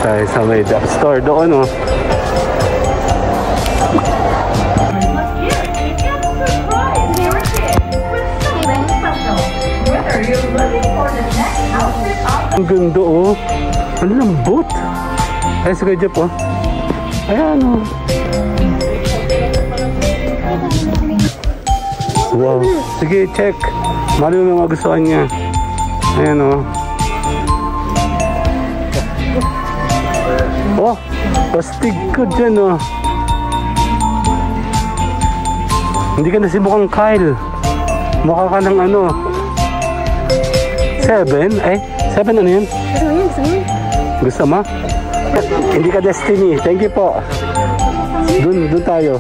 tayo sa may duck store doon, oh. Ang ganda, oh. Ang lambot. Ay, sige, Jeff, oh. Ayan, oh. Wow. Sige, check. Mali mo magustuhan niya. Ayan, oh. Oh, pastig ko dyan, oh. Hindi ka na si mukhang Kyle. Mukha ka ng ano. 7? Ay, 7 ano yun? Gusto mo? Hindi ka Destiny. Thank you po. Dun tayo.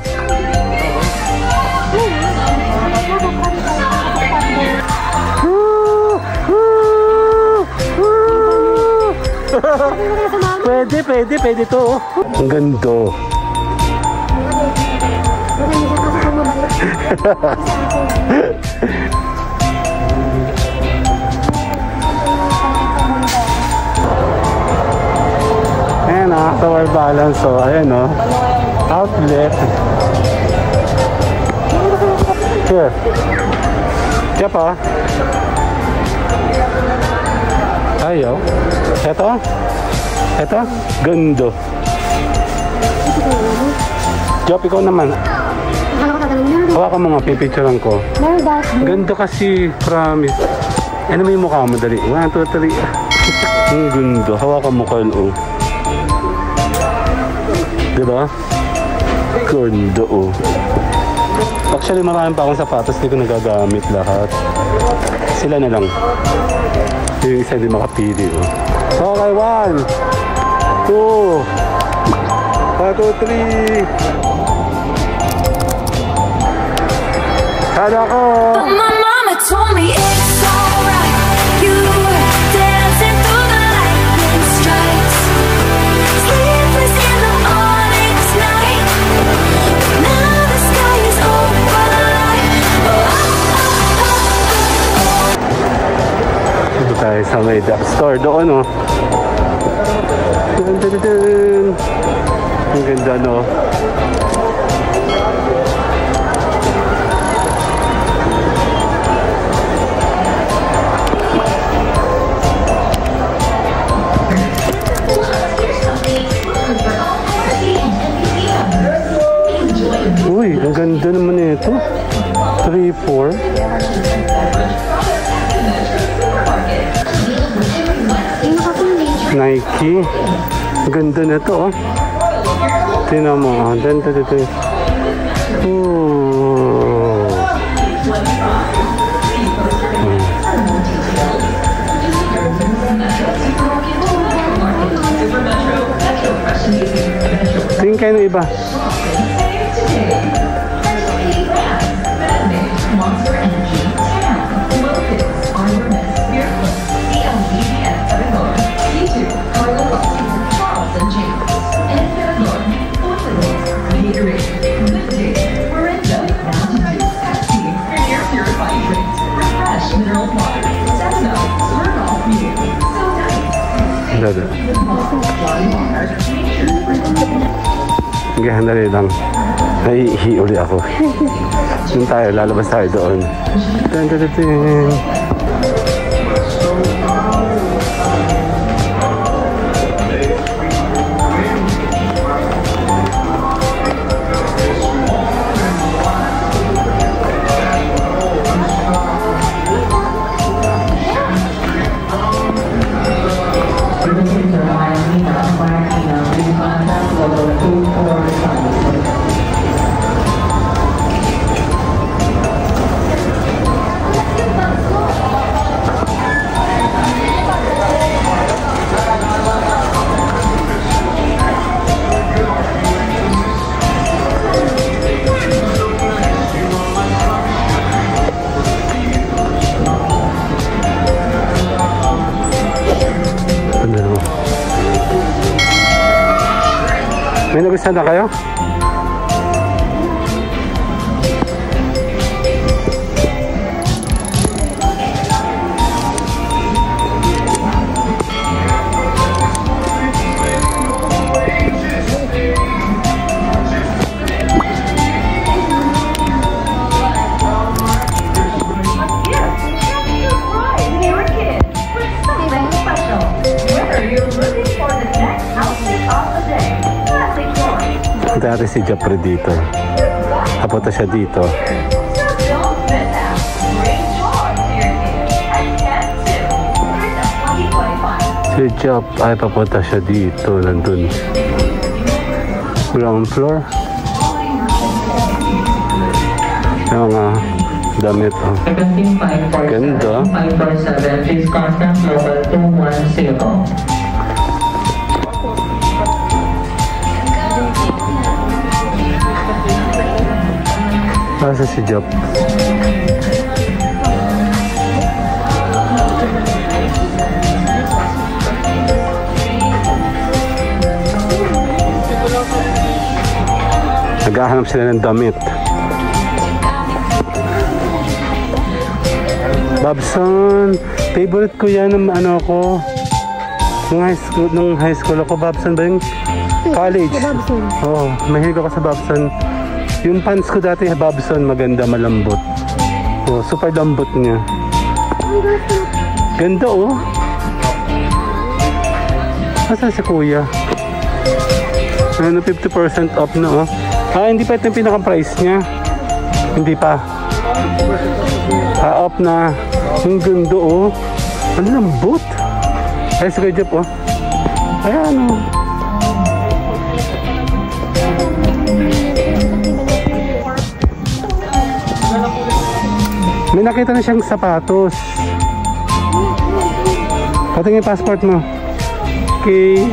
Pwede to. Ang ganda. Ayan, nakakawal balance. So, ayan, oh. Outlet. Here. Diyan pa. Ayaw. Ito. Ganda. Diyan, ikaw naman. Hawakan mo nga, pipicturean ko. Ganda kasi, promise. Ano mo yung mukha mo? Dali. 1, 2, 3. Ang ganda. Hawakan mo, Kyle, oh. Diba? Ganda, oh. Actually, marami pa akong sapatos. Hindi ko nagagamit lahat. Sila na lang. Yung isa hindi makapili, oh. Okay, 1, 2, 3. Sana ko! My mama told me it's alright. You were dancing through the lightning strikes. Sleepless in the morning tonight. Now the sky is overnight. Dito tayo sa may duck store doon, oh. Ang ganda, no? Uy, ang ganda naman ito. 3-4. Nike. Ang ganda na ito, oh. Tingnan mo, oh. Oh. Tingin kayo ng iba. Hanggang dali lang. Naiihi uli ako. Doon tayo, lalabas tayo doon. May nagustuhan na kayo? natin si Japre dito. Papunta siya dito. Si Jap ay papunta siya dito. Nandun. Ground floor. Yung mga damit. Oh. Ganda. 547, please contact local 210. Nasa si Jap. Naghahanap sila ng damit. Babson, favorite ko yan ng ano ko. Nung high school ako, Babson ba yung college? Oo, mahilig ako sa Babson. Yung pants ko dati, Babson, maganda, malambot. Oh, super lambot niya. Ganda oh. Asan si kuya? Ano, 50% off na oh. Ah, hindi pa ito yung pinaka-price niya. Hindi pa. Ah, off na. Ang ganda oh. Ang lambot. Ay, sige Jeff oh. Ayan oh. May nakita na siyang sapatos. Patingin yung passport mo. Okay.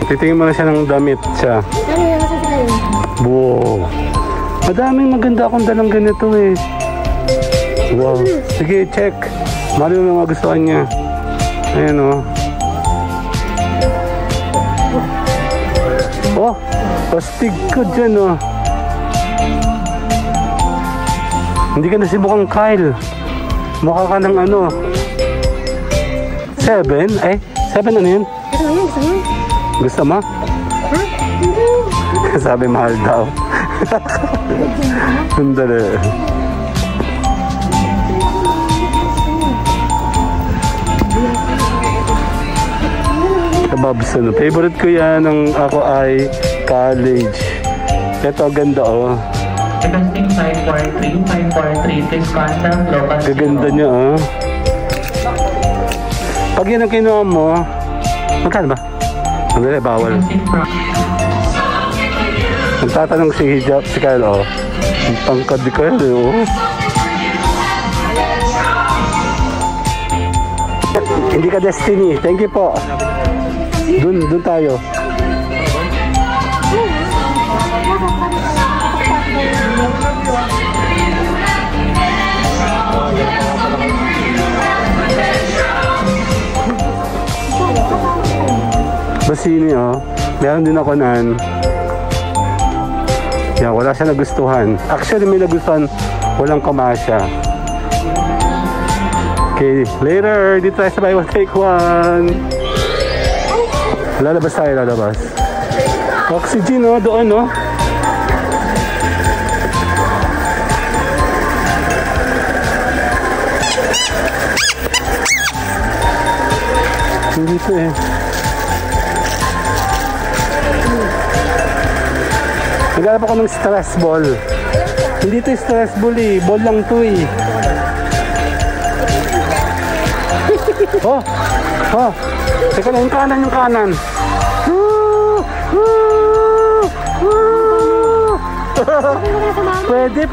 Titingin mo na siya ng damit siya. Wow. Madaming maganda akong dalang ganito eh. Wow. Sige, check. Mali mo na magustuhan niya. Ayan o. Oh, pastig ko dyan o. Hindi ka na si mukhang Kyle. Mukha ka ng ano. 7? Eh, 7 ano yun? Gusto mo? Sabi mahal daw. Sandali. Babson. Favorite ko yan nung ako ay college. Ito, ganda oh. Requesting 543, please contact local 0. Gaganda niya oh. Pag yun ang kinuha mo, magkano ba? Sandali, bawal. Nagtatanong si Hijab, si Kyle oh. Ang tangkad ni Kyle oh. Hindi ka Destiny. Thank you po. Dun tayo. Basini oh. Meron din ako nan. Yan, wala siya nagustuhan. Actually may nagustuhan. Walang kamasya. Okay, later. Dito tayo sa buy one take one. Lalabas tayo, lalabas. Oxygen oh, doon oh. Hindi ito eh. Naghanap ako ng stress ball. Hindi ito stress ball eh. Ball lang ito eh. Oh! Oh! Teka lang, yung kanan, yung kanan. Pwede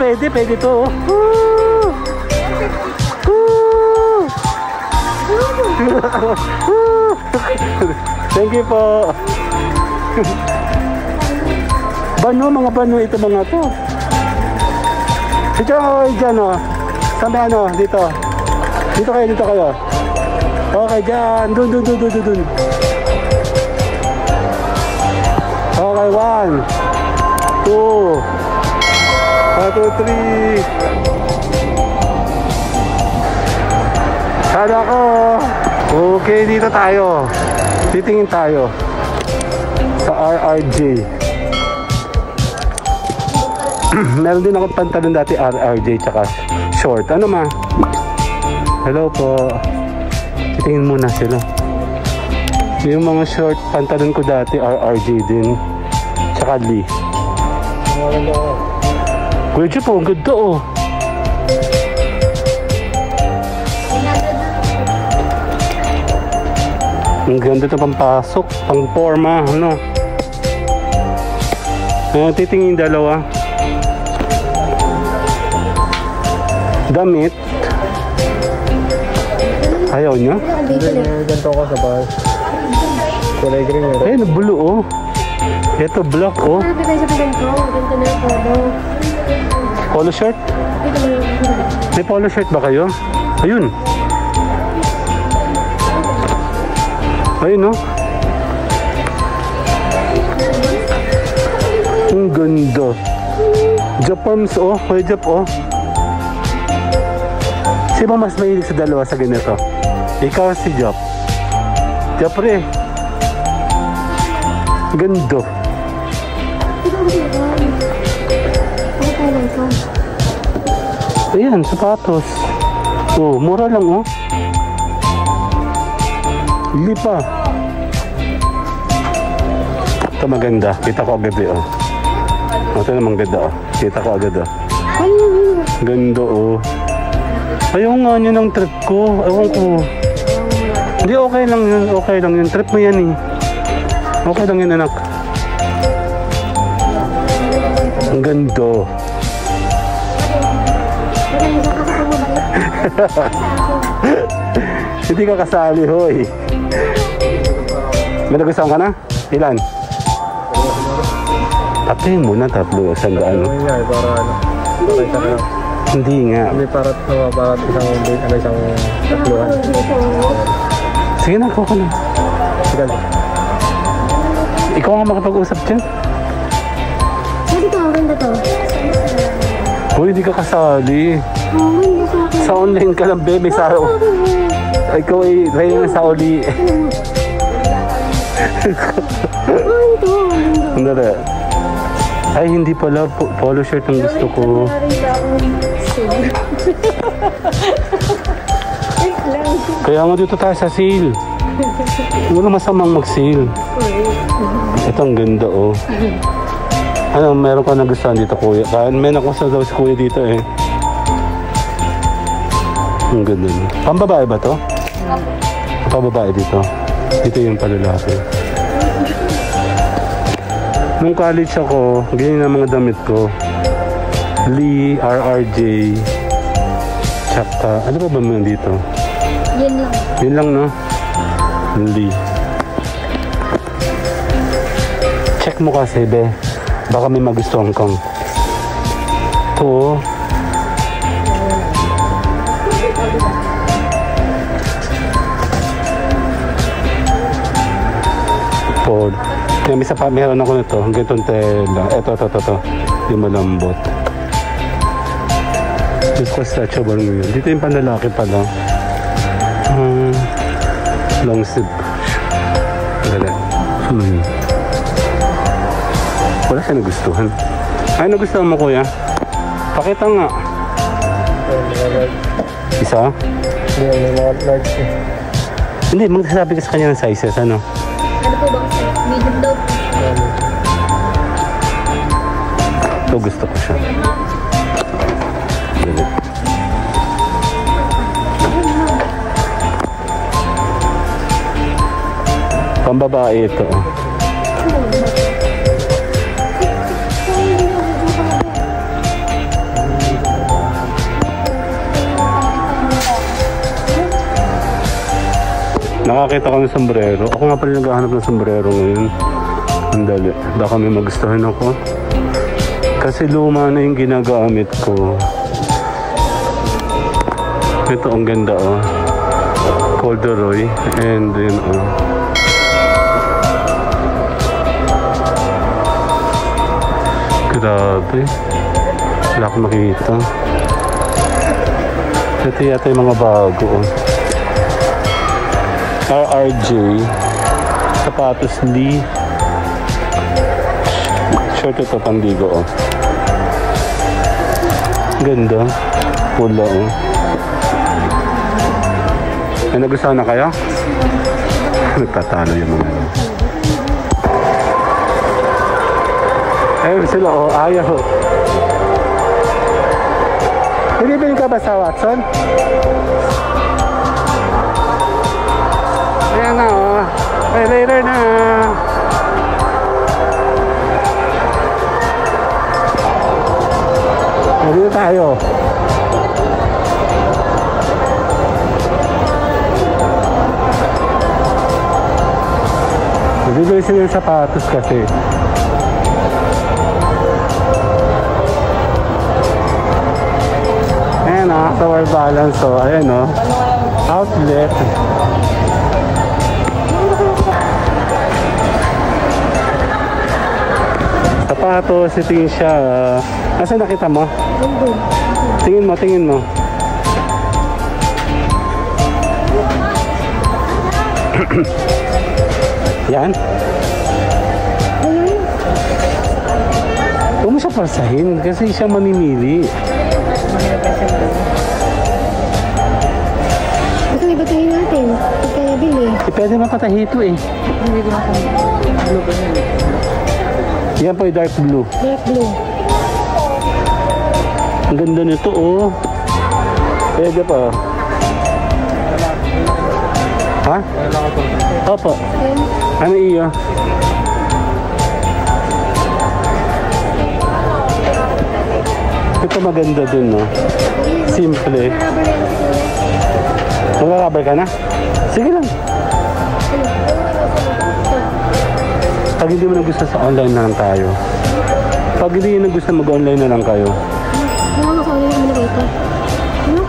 to. Thank you po. Bano, mga bano ito mga to. Ito ako dyan o. Saan ba ano? Dito. Dito kayo. Okay, dyan. Dun. Okay, 1, 2, 3. Sana ko. Okay, dito tayo. Titingin tayo sa RRJ. Meron din ako pantalon dati RRJ tsaka short. Ano ma? Hello po. Titingin muna sila. Yung mga short pantalon ko dati, RRJ din. Tsaka Lee. Kuya Jeff, ang ganda oh. Ang ganda ito pampasok, pang forma, ano. Titingin yung dalawa. Damit. Ayaw niya? Ganito ko sa bahay. Kulay green yun. Ayun, blue oh. Ito black oh. Sabi tayo sa pigan ko, ganito na yung polo. Polo shirt? May polo shirt ba kayo? Ayun. Ayun oh. Ang ganda. Japons oh. Kuya Jap oh. Sino mas mahilig sa dalawa sa ganito? Ikaw si Jap. Jap pre. Ganda. Ayan, sapatos. Oh, mura lang oh. Lipa. Ito maganda. Kita ko agad eh oh. Ito namang ganda oh. Kita ko agad oh. Ganda oh. Ayaw nga niya ng trip ko. Ewan ko. Hindi, okay lang yun. Okay lang yun. Trip mo yan eh. Okay lang yun anak. Ang ganda. Hindi ka kasali hoy. May nagustuhan ka na? Ilan? Tatlong muna, tatlo. Sandaan. Ano nga, para ano? Para isang ano? Hindi nga. Hindi para isang tatluhan. Sige na, kuha ka na. Sige. Ikaw nga makapag-usap dyan. Sabi ko, ganda to. Uy, hindi ka kasali. Ganda sa akin. Sa online ka lang, baby. Sa... Ikaw ay raya na sa uli. Ito. Andara. Ay, hindi pala. Polo shirt ang gusto ko. Kaya nga dito tayo sa sale. Wala masamang mag-sale. Ito ang ganda oh. Ano, meron ka nagustuhan dito kuya? May nakustuhan daw si kuya dito eh. Ang ganda. Pambabae ba to? Pambabae dito. Dito yung palalaki. Nung college ako, ganyan ang mga damit ko. Lee, RRJ, tsaka, ano ba meron dito? Yan lang. Yun lang no? Lee. Check mo kasi be. Baka may magustuhan kang. Ito. Pod. Yung isa pa, meron ako nito. Ang ganitong tela. Ito. Yung malambot. Gusto ko stretchable ngayon. Dito yung panlalaki pala. Long sleeve. Dali. Wala siya nagustuhan. Ay, nagustuhan mo kuya? Pakita nga. Isa? Hindi, may mga large eh. Hindi, magsasabi ka sa kanya ng sizes, ano? Ano po ba kasi? Medium daw. Ito gusto ko siya. Dali. Pambabae ito. Nakakita ko ng sombrero. Ako nga pala naghahanap ng sombrero ngayon. Andali. Baka may magustuhan ako. Kasi luma na yung ginagamit ko. Ito ang ganda oh. Corduroy. And then oh. Grabe. Wala akong makikita. Ito yata yung mga bago oh. RRJ. Sapatos Lee. Short ito pandigo oh. Ganda. Pula oh. May nagustuhan na kayo? Nagtatalo yung mga ano. Ayun sila, oh, ayaw. Binibili ka ba sa Watson? Ayan na, oh. Ay, later na. Dito tayo. Bibili sila yung sapatos kasi. Ayan o, sa Well Balance o. Ayan o. Outlet. Sapatos, tingin siya. Nasaan nakita mo? Tingin mo, tingin mo. Yan. Huwag mo siya parsahin kasi siya mamimili. Gusto may batahin natin. Kaya bili. Pwede mapatahi ito eh. Hindi ko blue ba yun? Yan po yung dark blue. Dark blue. Ang ganda nito oh. Pwede pa. Ha? Opo. Ano iyo? Ito maganda dun no. Simple. Mag-rubber ka na? Sige lang. Pag hindi mo na gusto sa online na lang tayo. Pag hindi na gusto mag-online na lang kayo. Ano sa ulit mo na ito? Ano?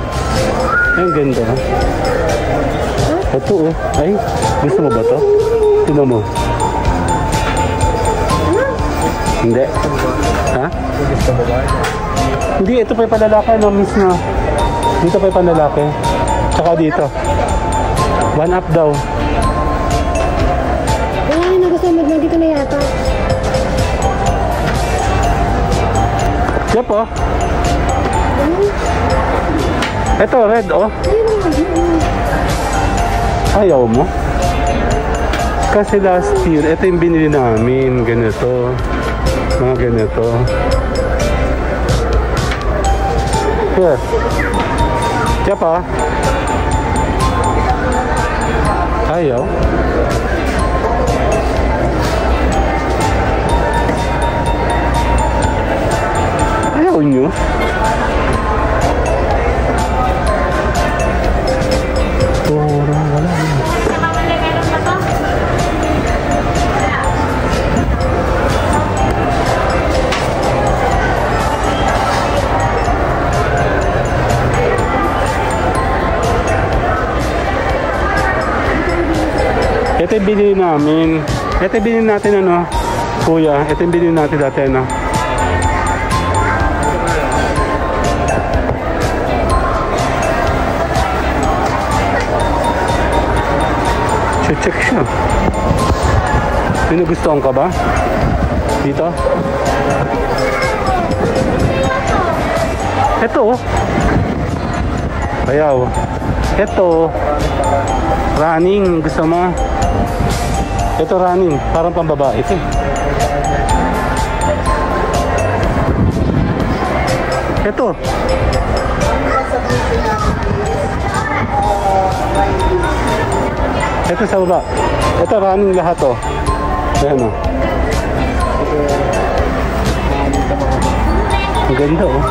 Ay, ang ganda. Ito oh. Ay, gusto mo ba to? Tignan mo. Hindi. Ha? Gusto mo ba? Hindi, ito pa yung panlalaki, no, miss na. Dito pa yung panlalaki. Tsaka dito. 1 up daw. Wala na gusto mo. Dito na yata. Siya po. Ito, red, oh. Ayaw mo? Kasi last year, ito yung binili namin. Ganito. Mga ganito. Here. Siya pa. Ayaw. Ayaw nyo. Wala na. Ito yung binili namin. Ito yung binili natin ano, kuya. Ito yung binili natin dati ano. Check siya. May nagustuhan ka ba? Dito? Ito oh. Ayaw. Ito running. Gusto mo? Ito running. Parang pambabae ito. Ito. Ito sa baba. Ito running lahat oh. Ayan oh. Ang ganda oh.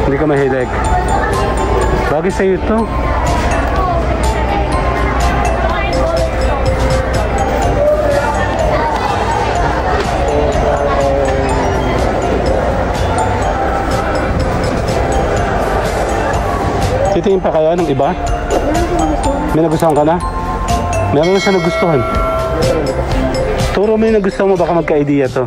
Hindi ka mahilig. Bagay sa'yo ito. Titingin pa kaya ng iba? May nagustuhan ka na? Meron na siya nagustuhan. Turo mo yung nagustuhan mo, baka magka-idea to.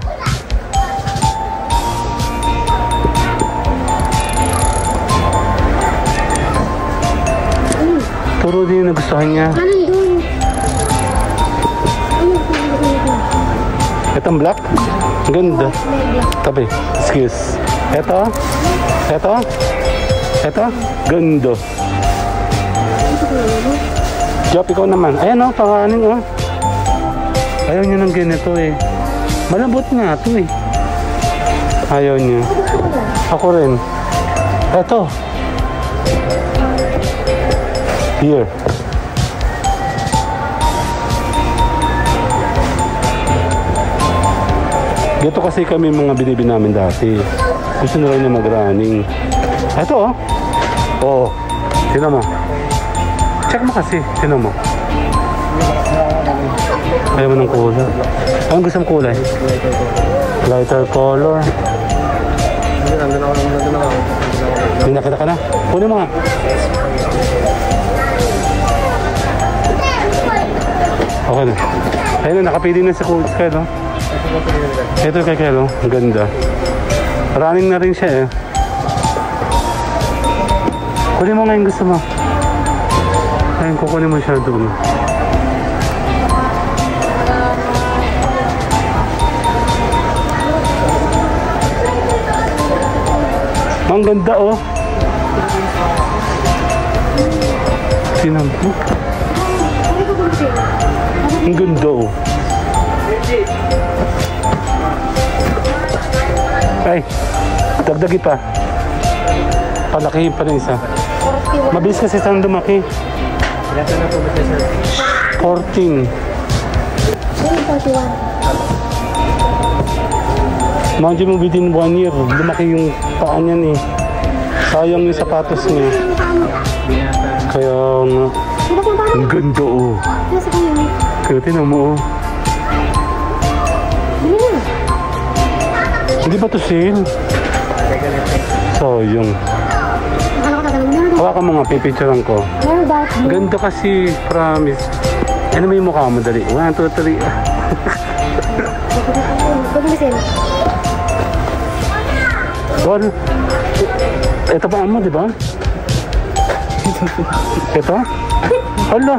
Turo din yung nagustuhan niya. Anong doon? Itong black? Ang ganda. Tabi, excuse. Ito? Ito? Ito? Ganda. Jop, ikaw naman. Ayan o, pakanin o. Ayaw niya ng ganito eh. Malambot nga ito eh. Ayaw niya. Ako rin. Eto. Here. Dito kasi kami mga binibin namin dati. Gusto na lang niya mag-running. Eto oh. Oo. Sino mo? Check mo kasi. Sino mo? Ayaw mo ng kulay. Anong gusto mong kulay? Lighter color. Hindi nakita ka na. Kunin mo nga. Okay na. Ayun na, nakapili na si Kyle, no? Ito kay Kyle, no? Ang ganda. Running na rin siya, eh. Kunin mo nga yung gusto mo. Ayun, kukunin mo siya doon. Ang ganda, oh. Sinampo. Ang ganda, oh. Ay, dagdagi pa. Palakihin pa rin isa. Mabilis kasi saan lumaki. 14. 41. Imagine mo within 1 year, lumaki yung paa niyan eh. Sayang yung sapatos niya. Kaya nga, ang ganda oh. Kaya tinan mo oh. Hindi ba to sale? Sayang. Hawakan mo nga, pipicturean ko. Ganda kasi, promise. Ano mo yung mukha mo, dali? 1, 2, 3. Well, ito pa mo, di ba? Ito? Hala!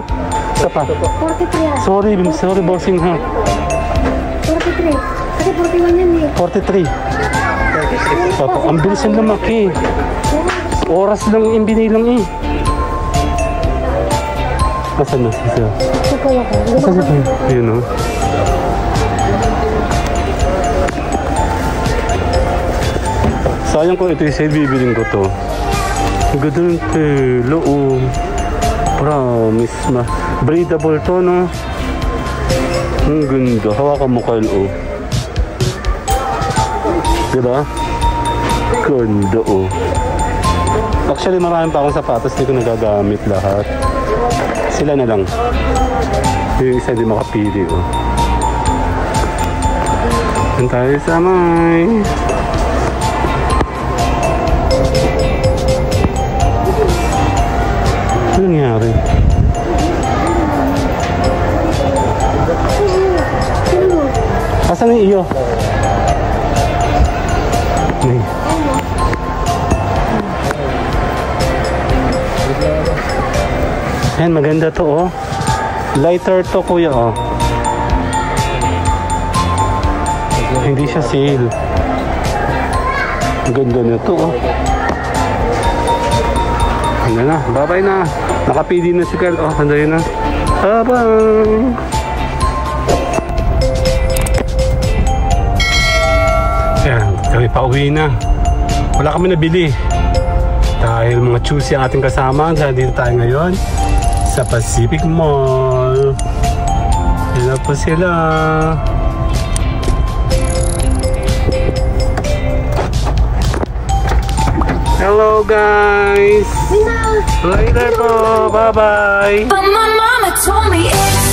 Ito pa. 43. Sorry, bossing ha. 43. Kasi 41 yan eh. 43. Opo, ang bilis yung lumaki. Oras lang yung binilang eh. Nasaan na siya? Nasaan siya? Ayun o. Sayang ko ito yung sale, bibiling ko to. Ang ganda ng telo o. Promise ma. Breathable to no. Ang ganda. Hawakan mo Kyle o. Diba? Ganda o. Actually marami pa akong sapatos, hindi ko nagagamit lahat. Sila na lang. Yung isa di makapili o. Yan tayo sa may. Ano nangyari? Asan yung iyo? May. Ayan, maganda to oh. Lighter to kuya oh. Hindi siya sale. Ang ganda na to oh. Ano na, bye-bye na. Nakapili na si Kyle. Oh, sandali na. Bye-bye. Ayan, kami pauwi na. Wala kami nabili. Dahil mga choosy ang ating kasama. Dahil dito tayo ngayon sa Pacific Mall. Yan na po sila. Hello guys! Later po! Bye-bye! But my mama told me it's